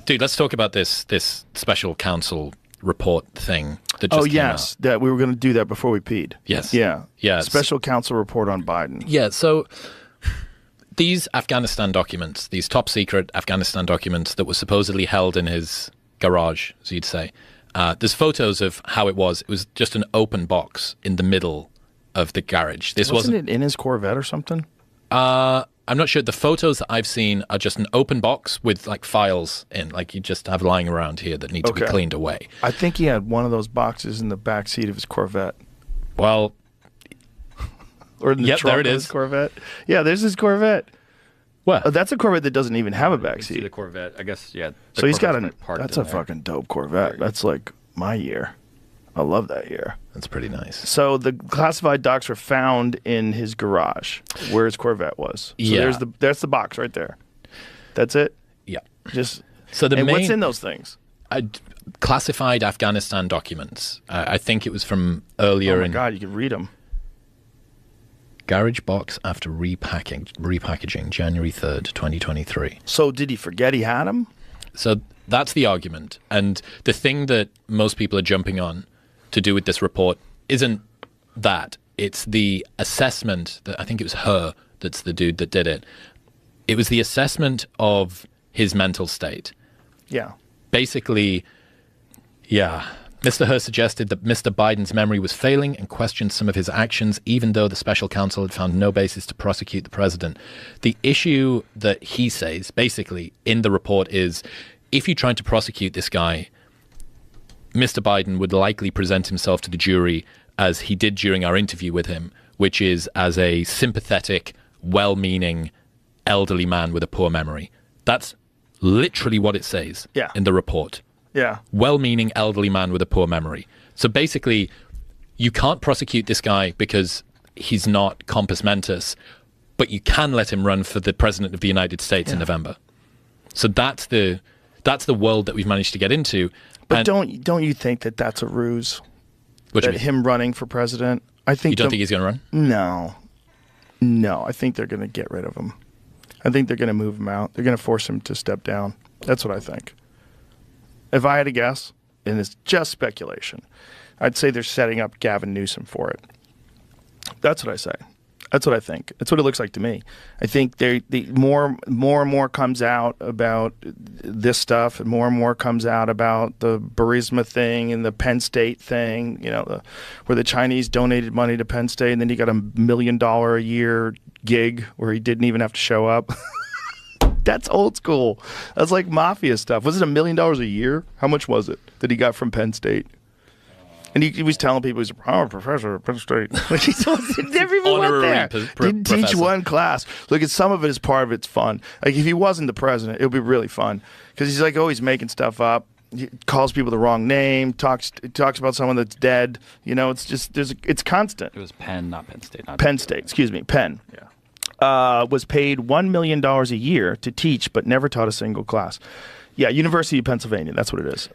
Dude, let's talk about this special counsel report thing that just came out. That we were going to do that before we peed. Yes. Yeah. Yeah. Special counsel report on Biden. Yeah, so these Afghanistan documents, these top secret Afghanistan documents that were supposedly held in his garage, as you'd say, there's photos of how it was. It was just an open box in the middle of the garage. Wasn't it in his Corvette or something? I'm not sure. The photos that I've seen are just an open box with like files in, like you just have lying around here that need to be cleaned away. I think he had one of those boxes in the back seat of his Corvette. Well, or in the trunk there it of is. His Corvette. Yeah, there's his Corvette. What? Oh, that's a Corvette that doesn't even have a back See seat. the Corvette, I guess. Yeah. So he's got that's a there. fucking dope Corvette. That's like my year. I love that year. That's pretty nice. So the classified docs were found in his garage, where his Corvette was. So there's the box right there. That's it. Yeah. Just so and what's in those things? Classified Afghanistan documents. I think it was from earlier. Oh my God, you can read them. Garage box after repackaging, January 3rd, 2023. So did he forget he had them? So that's the argument. And the thing that most people are jumping on to do with this report isn't that. It's the assessment that I think it was her, that's the dude that did it. It was the assessment of his mental state. Yeah. Basically, yeah. Mr. Herr suggested that Mr. Biden's memory was failing and questioned some of his actions, even though the special counsel had found no basis to prosecute the president. The issue that he says, basically, in the report is, if you tried to prosecute this guy, Mr. Biden would likely present himself to the jury as he did during our interview with him, which is as a sympathetic, well-meaning, elderly man with a poor memory. That's literally what it says in the report. Yeah. Well-meaning elderly man with a poor memory. So basically, you can't prosecute this guy because he's not compos mentis, but you can let him run for the president of the United States in November. So that's the world that we've managed to get into. But don't you think that that's a ruse? What do you that mean? him running for president? I think you don't think he's going to run? No. I think they're going to get rid of him. I think they're going to move him out. They're going to force him to step down. That's what I think. If I had to guess, and it's just speculation, I'd say they're setting up Gavin Newsom for it. That's what I say. That's what I think. That's what it looks like to me. I think the more and more comes out about this stuff, and more comes out about the Burisma thing and the Penn State thing, where the Chinese donated money to Penn State, and then he got $1 million a year gig where he didn't even have to show up. That's old school. That's like mafia stuff. Was it $1 million a year? How much was it that he got from Penn State? And he was telling people he's a professor at Penn State. Like he never even went there. Didn't teach one class. Look, some of it is part of it's fun. Like if he wasn't the president, it would be really fun because he's like always making stuff up. He calls people the wrong name. Talks about someone that's dead. It's just it's constant. It was Penn, not Penn State. Penn State. Excuse me, Penn. Yeah. Was paid $1 million a year to teach, but never taught a single class. Yeah, University of Pennsylvania. That's what it is.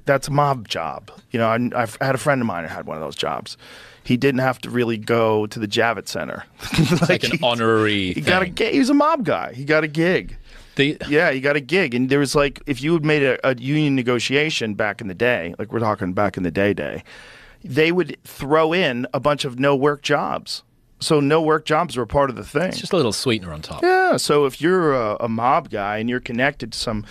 That's a mob job. I've had a friend of mine who had one of those jobs. He didn't have to really go to the Javits Center. like an honorary thing. Got a gig. He was a mob guy. He got a gig. He got a gig. And there was if you had made a union negotiation back in the day, like we're talking back in the day, they would throw in a bunch of no-work jobs. So no-work jobs were part of the thing. It's just a little sweetener on top. Yeah, so if you're a mob guy and you're connected to some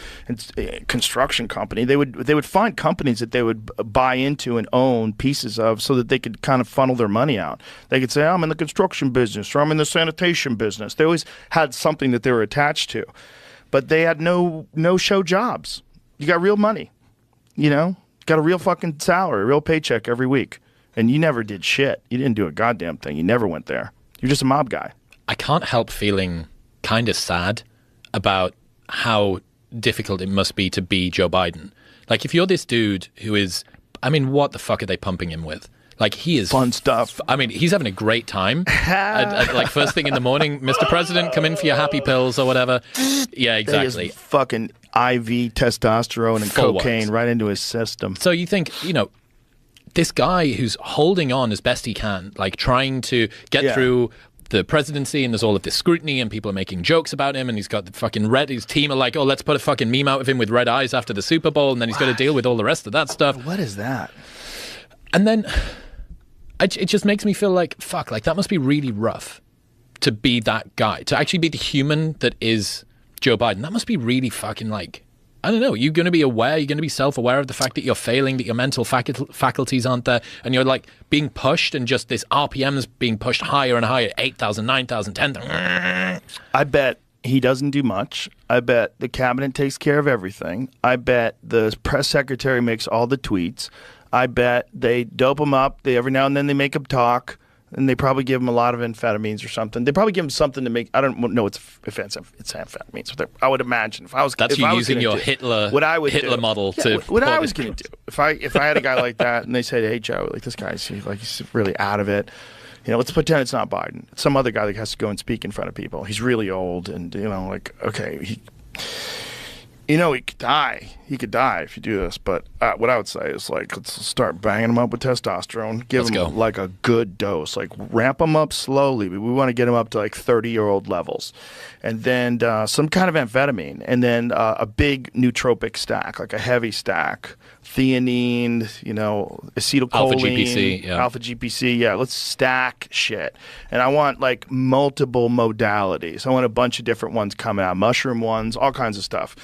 construction company, they would find companies that they would buy into and own pieces of so that they could kind of funnel their money out. They could say, I'm in the construction business or I'm in the sanitation business. They always had something that they were attached to. But they had no-show jobs. You got real money, got a real fucking salary, a real paycheck every week. And you never did shit. You didn't do a goddamn thing. You never went there. You're just a mob guy. I can't help feeling kind of sad about how difficult it must be to be Joe Biden. Like, if you're this dude who is, what the fuck are they pumping him with? Like, he is... Fun stuff. He's having a great time. Like, first thing in the morning, Mr. President, come in for your happy pills or whatever. Yeah, exactly. He is fucking IV testosterone and cocaine right into his system. So you think, this guy who's holding on as best he can, like trying to get through the presidency, and there's all of this scrutiny, and people are making jokes about him, and he's got the fucking his team are like, oh, let's put a fucking meme out of him with red eyes after the Super Bowl, and then he's got to deal with all the rest of that stuff. What is that? And then it just makes me feel like, fuck, like that must be really rough to be that guy, to actually be the human that is Joe Biden. That must be really fucking like, I don't know, you're going to be aware, you're going to be self-aware of the fact that you're failing, that your mental faculties aren't there, and you're like being pushed, and just this RPM's being pushed higher and higher, 8,000, 9,000, 10,000. I bet he doesn't do much. I bet the cabinet takes care of everything. I bet the press secretary makes all the tweets. I bet they dope him up. Every now and then they make him talk. And they probably give him a lot of amphetamines or something. They probably give him something to make. I don't know. It's offensive. It's amphetamines. I would imagine if I was. That's if you I was using your do, Hitler. What I would Hitler do, model yeah, to. What I was going to do if I had a guy like that and they said, "Hey Joe, like this guy's he's really out of it. You know, let's pretend it's not Biden. It's some other guy that has to go and speak in front of people. He's really old, and like okay, he could die. He could die if you do this. But what I would say is, like, let's start banging him up with testosterone. Give him like a good dose. Like, ramp him up slowly. We want to get him up to like 30-year-old levels, and then some kind of amphetamine, and then a big nootropic stack, like a heavy stack, theanine, acetylcholine, alpha GPC. Yeah, let's stack shit. And I want like multiple modalities. I want a bunch of different ones coming out, mushroom ones, all kinds of stuff.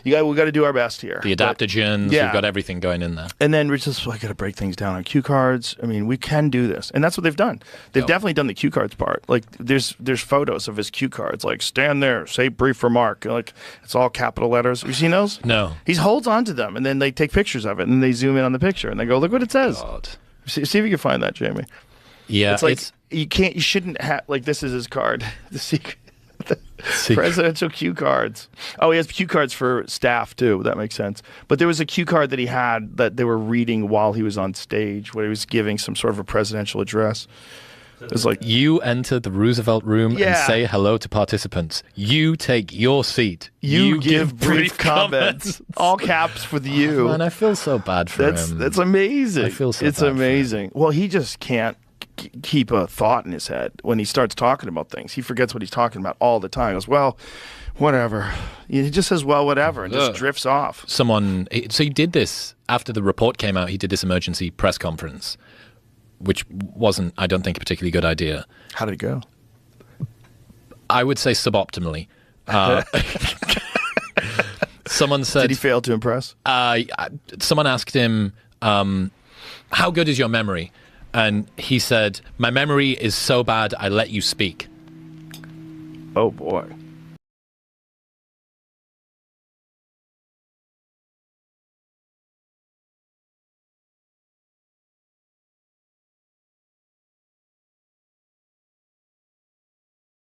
We got to do our best here. The adaptogens, we've got everything going in there. And then we're just got to break things down on cue cards. I mean, we can do this, and that's what they've done. They've definitely done the cue cards part. Like, there's photos of his cue cards, like stand there, say brief remark, like it's all capital letters. Have you seen those? No. He holds onto them, and then they take pictures of it, and they zoom in on the picture, and they go, look what it says. God. See if you can find that, Jamie. Yeah, it's like you shouldn't have, like, this is his card, the secret. Presidential cue cards. Oh, he has cue cards for staff too. That makes sense. But there was a cue card that he had that they were reading while he was on stage, where he was giving some sort of a presidential address. It was like, you enter the Roosevelt room and say hello to participants. You take your seat. You give brief comments. All caps for the you. Man, I feel so bad for him. That's amazing. I feel so It's bad amazing. Well, he just can't keep a thought in his head when he starts talking about things. He forgets what he's talking about all the time. He goes, well, whatever. He just says, well, whatever, and just drifts off. So he did this after the report came out. He did this emergency press conference, which wasn't, I don't think, a particularly good idea. How did it go? I would say suboptimally. Someone said... Did he fail to impress? Someone asked him, how good is your memory? And he said, my memory is so bad, I let you speak. Oh, boy.